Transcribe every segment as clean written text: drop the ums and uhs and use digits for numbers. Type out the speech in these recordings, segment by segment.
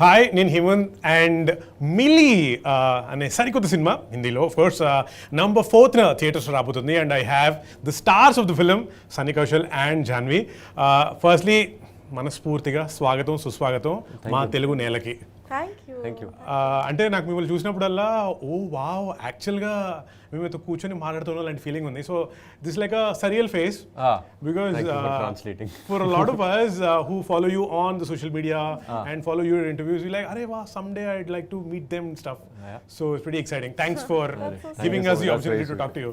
Hi నేను Hemant and milli అనే సరికొత్త సినిమా హిందీలో of course number 4th theatres రాబోతుంది and I have the stars of the film Sunny Kaushal and Janhvi. Firstly మనస్ఫూర్తిగా స్వాగతం సుస్వాగతం మా తెలుగు నేలకి. Thank you. అంటే నాకు మిమ్మల్ని చూసినప్పుడల్లా ఓ వావ్ యాక్చువల్గా మేమైతే కూర్చొని మాట్లాడుతున్న లాంటి ఫీలింగ్ ఉంది. So this like a surreal face because for a lot of us who follow you on the social media and follow your interviews, we like arey wow someday I'd like to meet them and stuff. So it's pretty exciting. Thanks for giving us the opportunity to talk to you.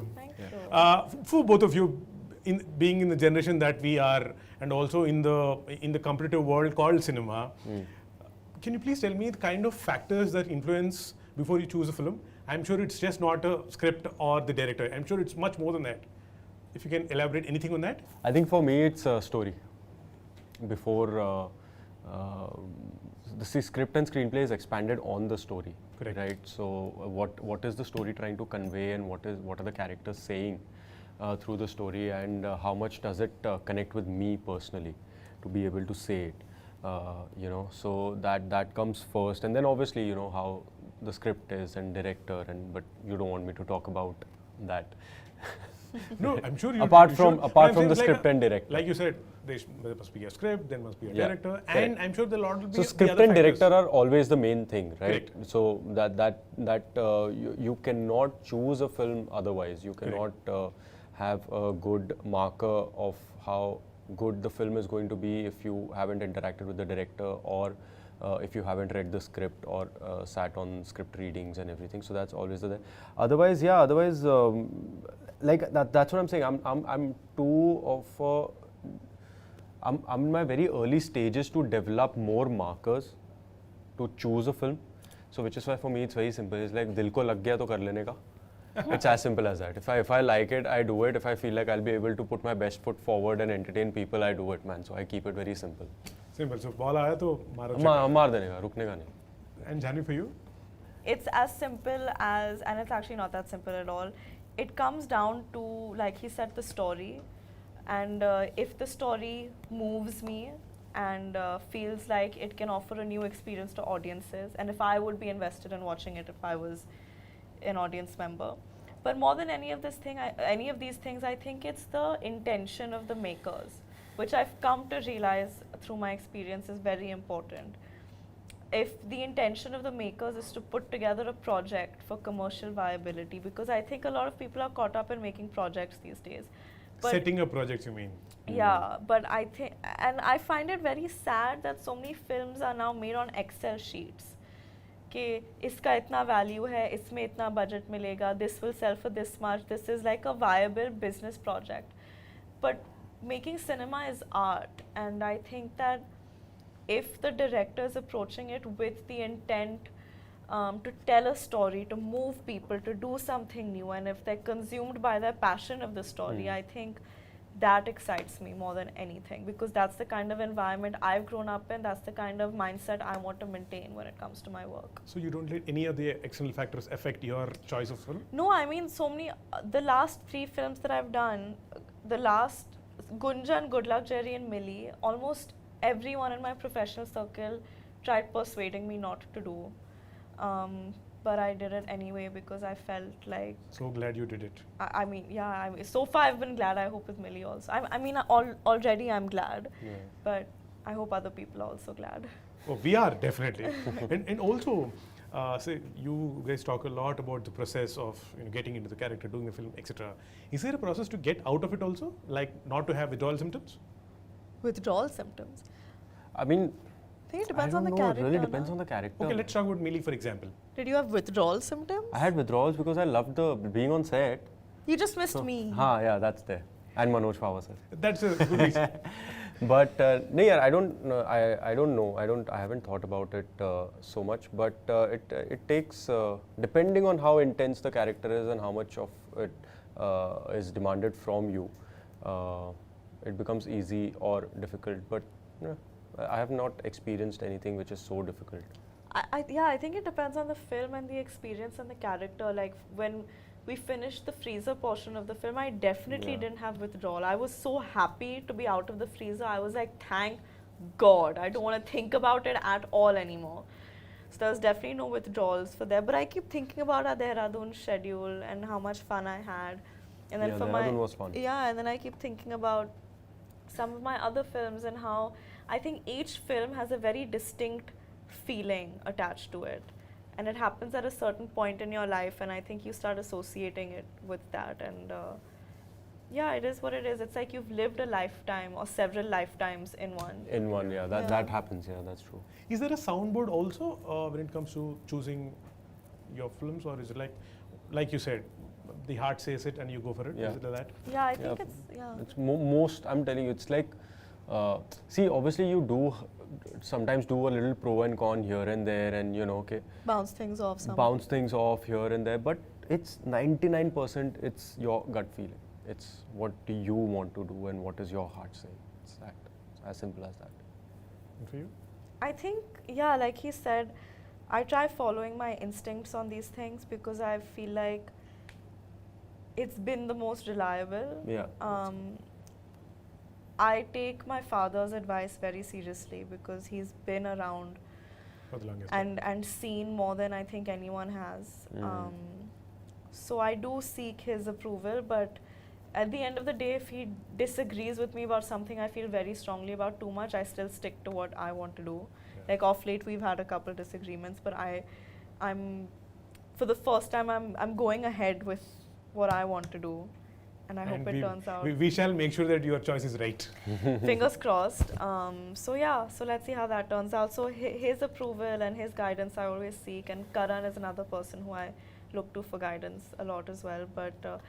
For both of you, in being in the generation that we are and also in the competitive world called cinema, can you please tell me the kind of factors that influence before you choose a film? I'm sure it's just not a script or the director. I'm sure it's much more than that. If you can elaborate anything on that? I think for me it's a story. Before the script and screenplay is expanded on the story. Correct. Right? So what is the story trying to convey and what are the characters saying through the story, and how much does it connect with me personally to be able to say it. So that comes first, and then obviously how the script is and director, but you don't want me to talk about that. No, I'm sure you. apart you from should. the script and director, like you said, there must be a script, there must be a director, and I'm sure the lot will be. So script and director are always the main thing, right? Correct. So that you cannot choose a film otherwise. You cannot have a good marker of how good the film is going to be if you haven't interacted with the director, or if you haven't read the script or sat on script readings and everything. So that's always the thing. Otherwise like that's what I'm saying. I'm too of I'm in my very early stages to develop more markers to choose a film. So which is why for me it's very simple. It's like dil ko lag gaya to kar lene ka. It's as simple as that. If I like it, I do it. If I feel like I'll be able to put my best foot forward and entertain people, I do it, man. So I keep it very simple. Simple. So ball aaya to मार देने का, रुकने का नहीं. And Janhvi, for you? It's as simple as, and it's actually not that simple at all. It comes down to, like he said, the story. And if the story moves me and feels like it can offer a new experience to audiences, and if I would be invested in watching it if I was an audience member. But more than any of these things, I think it's the intention of the makers, which I've come to realize through my experience is very important. If the intention of the makers is to put together a project for commercial viability, because I think a lot of people are caught up in making projects these days. But Setting up projects, you mean? yeah, but I think, and I find it very sad that so many films are now made on Excel sheets. कि इसका इतना value है, इसमें इतना budget मिलेगा, this will sell for this much, this is like a viable business project. But making cinema is art, and I think that if the director is approaching it with the intent to tell a story, to move people, to do something new, and if they're consumed by the passion of the story, I think that excites me more than anything, because that's the kind of environment I've grown up in, that's the kind of mindset I want to maintain when it comes to my work. So you don't let any of the external factors affect your choice of film? No, I mean so many, the last 3 films that I've done, the last Gunjan, Good Luck Jerry and Mili, almost everyone in my professional circle tried persuading me not to do. But I did it anyway because I felt like... So glad you did it. I mean, yeah, so far I've been glad. I hope with Mili also. I mean, already I'm glad, but I hope other people are also glad. Oh, we are definitely. and also, say you guys talk a lot about the process of getting into the character, doing the film, etc. Is there a process to get out of it also, like not to have withdrawal symptoms? Withdrawal symptoms? I mean, I think it depends on the character. It really depends on the character. Okay, let's talk about Mili, for example. Did you have withdrawal symptoms? I had withdrawals because I loved being on set. You just missed me. Yeah, that's there. And Manoj Pawar sir. That's a good reason. But no, yeah, I don't know. I haven't thought about it so much. But it takes, depending on how intense the character is and how much of it is demanded from you, it becomes easy or difficult. But I have not experienced anything which is so difficult. I think it depends on the film and the experience and the character. Like when we finished the freezer portion of the film, I definitely didn't have withdrawal. I was so happy to be out of the freezer. I was like, thank God, I don't want to think about it at all anymore. So there's definitely no withdrawals for there. But I keep thinking about our Dehradun schedule and how much fun I had. And then Yeah, for Dehradun was fun. Yeah, and then I keep thinking about some of my other films and how I think each film has a very distinct feeling attached to it. And it happens at a certain point in your life, and I think you start associating it with that. And yeah, it is what it is. It's like you've lived a lifetime or several lifetimes in one. In one, yeah, that happens. Yeah, that's true. Is there a soundboard also when it comes to choosing your films, or is it like you said, the heart says it and you go for it? Yeah. Is it like that? Yeah, I think It's most. I'm telling you, it's like. See, obviously, you do sometimes do a little pro and con here and there, and okay, bounce things off. Bounce things off here and there, but it's 99%. It's your gut feeling. It's what do you want to do and what is your heart saying. It's that. It's as simple as that. And for you? I think, yeah, like he said, I try following my instincts on these things because I feel like it's been the most reliable. Yeah. I take my father's advice very seriously because he's been around For the longest and seen more than I think anyone has. So I do seek his approval, but at the end of the day, if he disagrees with me about something I feel very strongly about too much, I still stick to what I want to do. Yeah. Like off late, we've had a couple disagreements, but I'm for the first time, I'm going ahead with what I want to do, and I hope it turns out. We shall make sure that your choice is right. Fingers crossed. So yeah, so let's see how that turns out. So his approval and his guidance I always seek, and Karan is another person who I look to for guidance a lot as well. But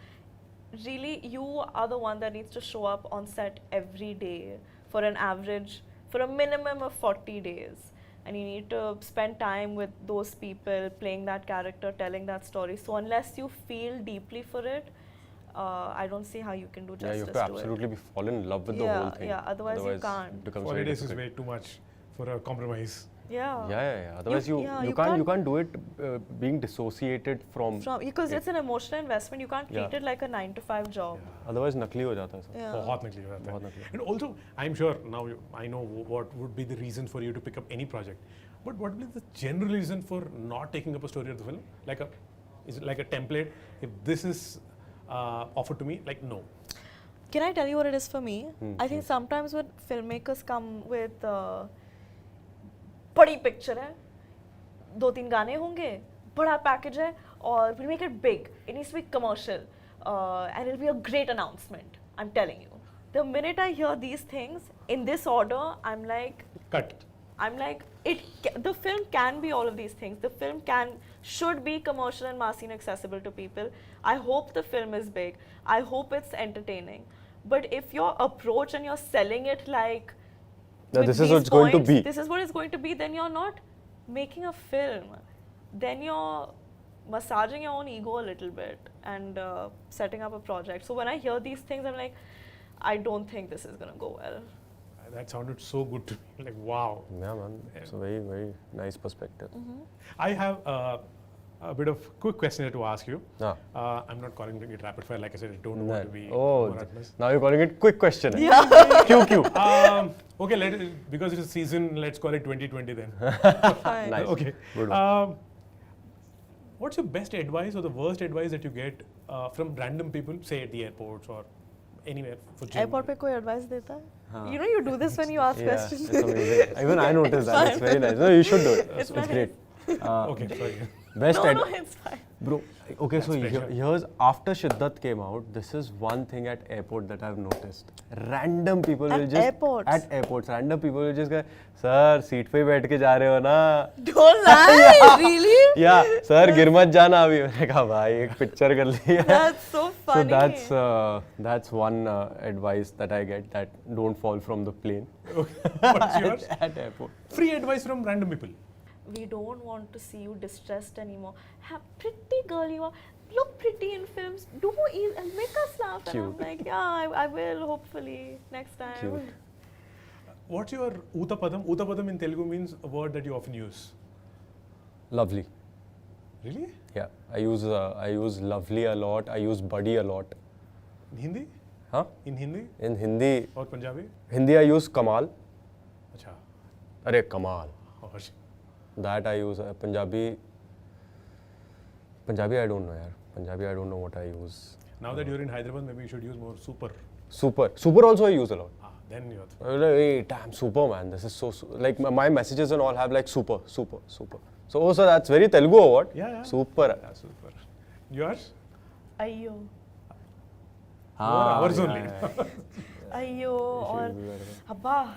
really, you are the one that needs to show up on set every day for a minimum of 40 days. And you need to spend time with those people, playing that character, telling that story. So unless you feel deeply for it, I don't see how you can do justice to it. You have to absolutely fall in love with the whole thing. Yeah, otherwise you can't. It becomes 40 very days is difficult. way too much for a compromise. Yeah. Otherwise you can't do it being dissociated from because it. it's an emotional investment. You can't treat it like a 9-to-5 job. Otherwise nakli ho jata hai sir. Yeah. बहुत नकली हो जाता है. बहुत नकली. And also, I'm sure now I know what would be the reason for you to pick up any project. But what would be the general reason for not taking up a story of the film? Is it like a template? If this is offered to me, like no. Can I tell you what it is for me? I think sometimes when filmmakers come with बड़ी picture है, 2-3 गाने होंगे, बड़ा package है, और we'll make it big. It needs to be commercial, and it'll be a great announcement. I'm telling you. The minute I hear these things in this order, I'm like, Cut. I'm like, the film can be all of these things. The film should be commercial and massy and accessible to people. I hope the film is big. I hope it's entertaining. But if your approach and you're selling it like, this is what it's going to be. This is what it's going to be, then you're not making a film. Then you're massaging your own ego a little bit and setting up a project. So when I hear these things, I'm like, I don't think this is going to go well. That sounded so good to me. Like, wow. Yeah, man. It's a very, very nice perspective. I have a bit of quick question to ask you. Ah. I'm not calling it rapid fire. Like I said, I don't want to be monotonous. Now you're calling it quick question. Yeah. QQ. Okay, because it's a season, let's call it 2020 then. Fine. Nice. Okay. Good one. What's your best advice or the worst advice that you get from random people, say at the airports or anywhere for gym? Airport pe koi advice deta hai? You know you do this when you ask questions. It's amazing. Even I noticed that. It's very nice. No, you should do it. It's It's great. Okay, sorry. Best No, it's fine. Bro, okay, so pressure. here's after Shiddat came out, this is one thing at airport that I've noticed. Random people will just At airports, random people will just go, sir, seat पे बैठ के जा रहे हो ना? Don't lie, really? Yeah, sir, गिर मत जाना अभी. मैंने कहा भाई एक picture कर लिया. That's so funny. So that's one advice that I get, that don't fall from the plane. What's yours? At airport. Free advice from random people. We don't want to see you distressed anymore. Pretty girl you are. Look pretty in films. Do and make us laugh. Cute. And I'm like, yeah, I will hopefully next time. Cute. What's your Utapadam? Utapadam in Telugu means a word that you often use. Lovely. Really? Yeah, I use lovely a lot. I use buddy a lot. In Hindi? Huh? In Hindi? In Hindi, Or Punjabi? I use Kamal. Acha. Arey, kamal. और That I use. Punjabi, I don't know, yaar. Punjabi, I don't know what I use. now that you're in Hyderabad, maybe you should use more super. Super also I use a lot. Then you're. Like, hey, damn, super, man. This is so like my messages and all have like super. So that's very Telugu or what? Yeah. Super. Yeah, super. Yours? Ayyo. More hours yeah, only. yeah. Ayyo or Abba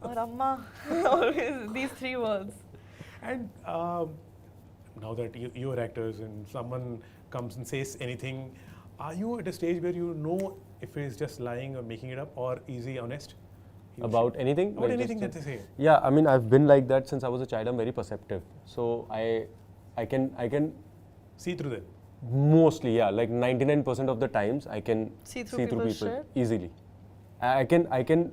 or Amma. Always these three words. And now that you're actors and someone comes and says anything, are you at a stage where you know if he's just lying or making it up, or is he honest? About anything? About Like anything just- that they say. Yeah, I mean, I've been like that since I was a child. I'm very perceptive. So I can See through them. mostly, yeah, like 99% of the times I can See through people's shit? easily. I can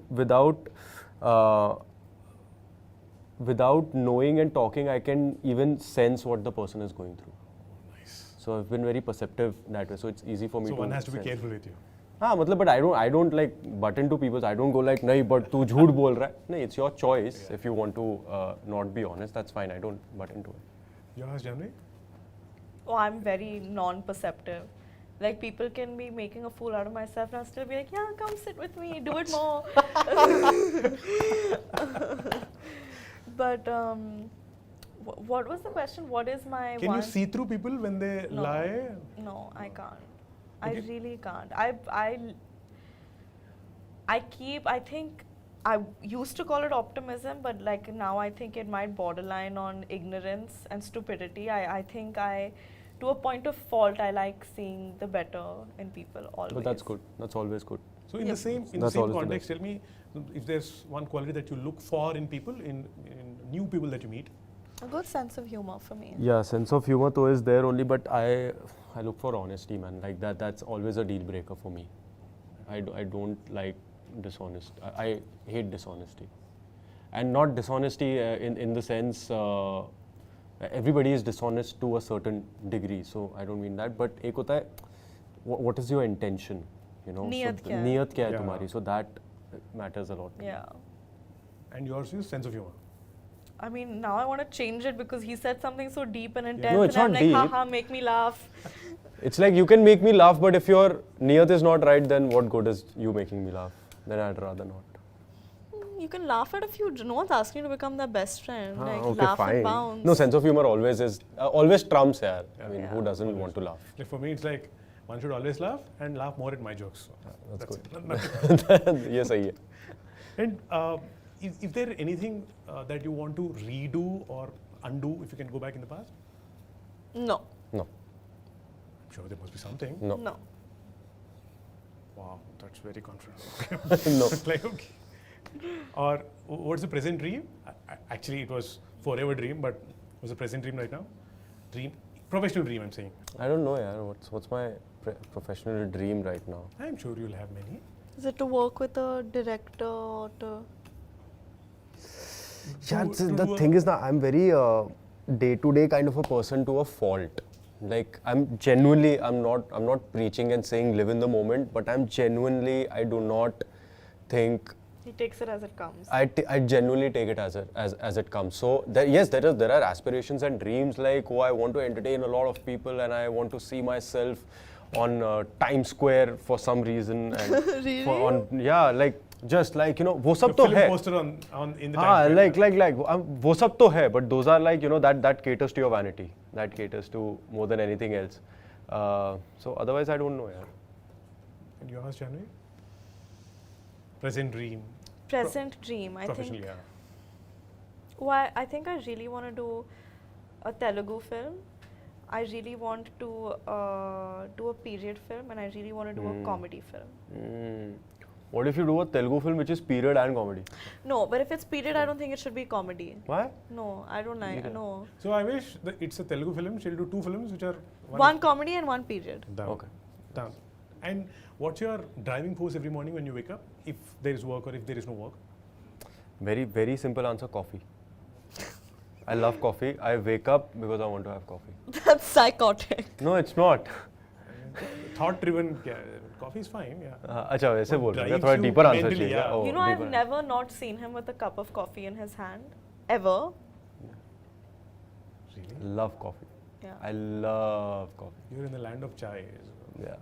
without knowing and talking, I can even sense what the person is going through. Nice. So I've been very perceptive that way. So it's easy for me So to. one has to be sense. careful with you. हाँ मतलब but I don't like butt into people. I don't go like नहीं but तू झूठ बोल रहा है. नहीं, it's your choice. If you want to not be honest, that's fine. I don't butt into it. Yours, Janhvi? Oh, I'm very non-perceptive. Like people can be making a fool out of myself and I'll still be like, yeah, come sit with me, do it more. But what was the question? What is my Can one? you see through people when they No. lie? No, I can't. Okay. I really can't. I think I used to call it optimism, but like now I think it might borderline on ignorance and stupidity. I think to a point of fault, I like seeing the better in people always. But that's good. That's always good. So in Yep. the same That's always the context, tell me if there's one quality that you look for in people, in new people that you meet. A good sense of humor for me. Yeah, sense of humor though is there only, but I look for honesty, man. Like that's always a deal breaker for me. I don't like dishonest. I hate dishonesty, and not dishonesty in the sense everybody is dishonest to a certain degree. So I don't mean that. But एक होता है, what is your intention? You know, नीयत so क्या है? नीयत क्या है Yeah. तुम्हारी? So that matters a lot. Yeah. And yours is sense of humor. I mean, now I want to change it because he said something so deep and intense. No, it's and I'm not like, deep. haha, make me laugh. It's like you can make me laugh, but if your niyat is not right, then what good is you making me laugh? Then I'd rather not. You can laugh at a few. No one's asking you to become their best friend. Like, Okay, laugh fine. and bounce. No, sense of humor always trumps, yaar. I mean, Yeah. who doesn't want to laugh? Like for me, it's like one should always laugh and laugh more at my jokes. So That's it. good. Nothing. ये सही है. And is there anything that you want to redo or undo if you can go back in the past? No. No, I'm sure there must be something. no, No. Wow, that's very confident. no. Like, okay. Or what's the present dream? Actually, it was forever dream, but what's the present dream right now? Dream, professional dream, I'm saying. I don't know, yaar. What's my professional dream right now? I'm sure you'll have many. Is it to work with a director or to... Yeah, To the do a- thing is that I'm very day-to-day kind of a person to a fault. Like I'm not preaching and saying live in the moment, but I do not think. He takes it as it comes. I genuinely take it as it comes. So there are aspirations and dreams like I want to entertain a lot of people and I want to see myself on Times Square for some reason and Really? just like वो सब The तो film है. poster on in the हाँ, Times Square. like वो सब तो है, but those are like that caters to your vanity, that caters to more than anything else. So otherwise I don't know, yaar. And yours, Janhvi? Present dream. Present dream, I Professionally, think. yeah. Well, I think I really want to do a Telugu film. I really want to do a period film, and I really want to do a comedy film. What if you do a Telugu film which is period and comedy? No, but if it's period, I don't think it should be comedy. Why? No, I don't like. No, So I wish that it's a Telugu film. She'll do two films which are one comedy and one period. Done. Okay. Done. And what's your driving force every morning when you wake up? If there is work or if there is no work? Very, very simple answer, coffee. I love coffee. I wake up because I want to have coffee. That's psychotic. No, it's not. thought-driven. Coffee is fine. Yeah. अच्छा वैसे बोल रहे हैं drives थोड़ा you deeper answer mentally, चाहिए yeah. Oh, You know, I've deeper. never not seen him with a cup of coffee in his hand, ever. Really? Love coffee. Yeah. I love coffee. You're in the land of chai. Yeah,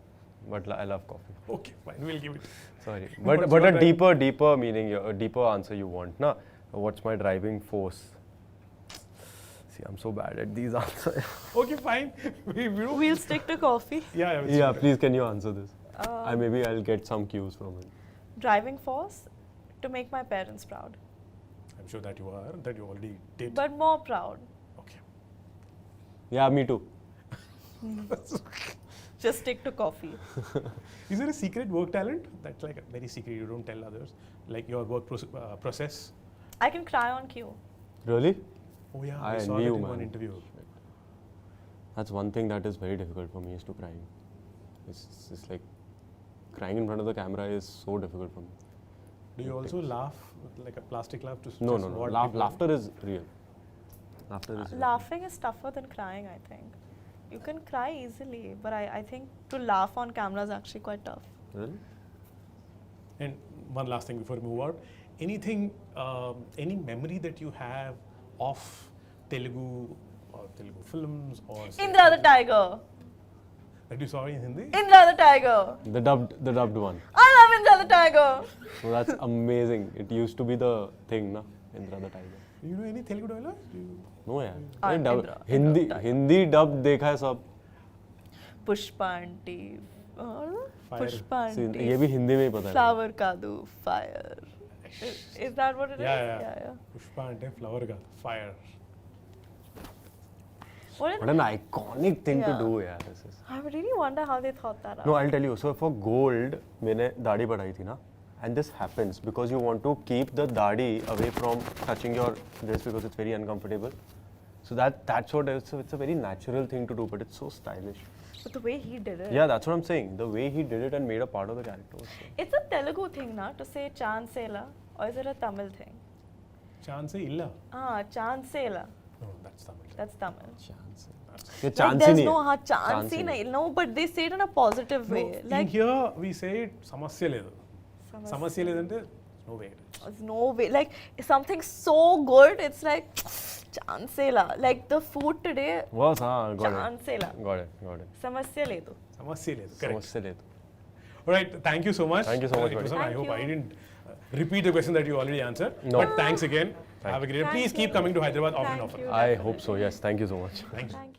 but I love coffee. Okay, fine. We'll give it. Sorry, What's but your a driving- deeper meaning, a deeper answer you want, na? What's my driving force? See, I'm so bad at these answers. Okay, fine. we don't. We'll stick to coffee. Yeah. Yeah, please, can you answer this? Uh, Maybe I'll get some cues from it. Driving force to make my parents proud, I'm sure that you are. That you already did. but more proud. Okay. Yeah, me too. Just stick to coffee. Is there a secret work talent that's like very secret? You don't tell others, like your work process. I can cry on cue. Really? Oh yeah, I I saw envy that you, in man. one interview. That's one thing that is very difficult for me is to crying. It's like crying in front of the camera is so difficult for me. Do you also laugh like a plastic laugh to No. just what people- Laughter is real. Laughter is real. Laughing is tougher than crying, I think. You can cry easily, but I think to laugh on camera is actually quite tough. Really? And one last thing before we move out, anything, any memory that you have of Telugu or Telugu films or Indra the Tiger. that you saw in Hindi? Indra the Tiger. The dubbed one. I love Indra the Tiger. So that's amazing. It used to be the thing, na? Indra the Tiger. Do you know any Telugu dialogues? No यार. हाँ, नहीं, dub- Indra Hindi Tiger. Hindi dub देखा है सब. Pushpa aunty. Fire. Pushpa See, aunty. ये भी हिंदी में ही पता है. Flower kadu. Fire. Is that what it is? Yeah. Pushpa ante flower ka fire. What What an iconic thing to Yeah. do यार. This is. I really wonder how they thought that out. No, I'll tell you. So for gold, मैंने दाढ़ी बढ़ाई थी ना. And this happens because you want to keep the dadi away from touching your dress because it's very uncomfortable. So that's what it's a very natural thing to do, but it's so stylish. But the way he did it. Yeah, that's what I'm saying. The way he did it and made a part of the character. Was so- It's a Telugu thing, na, to say chansela, or is it a Tamil thing? Chance illa. Chansela. No, that's Tamil. That's Tamil. Chance. That's- ये Like chance ही there's नहीं no है. chance Chance he he nahi. No, but they say it in a positive No, way. in Like here we say సమస్య లేదు. సమస్య లేదంటే no way. there's no way. Like something so good, it's like chansela. Like the food today, Was हाँ, got it. chansela. Got it. Samasya ledu. సమస్య లేదు. Correct. समझ ले तो. Alright, thank you so much. Thank you so much, It was buddy. on. I Thank hope I you. didn't repeat the question that you already answered. No. But thanks again. Have a great day. Thank Please you. keep coming to Hyderabad often. Thank you. I hope so. Yes. Thank you so much. Thank you. Thank you.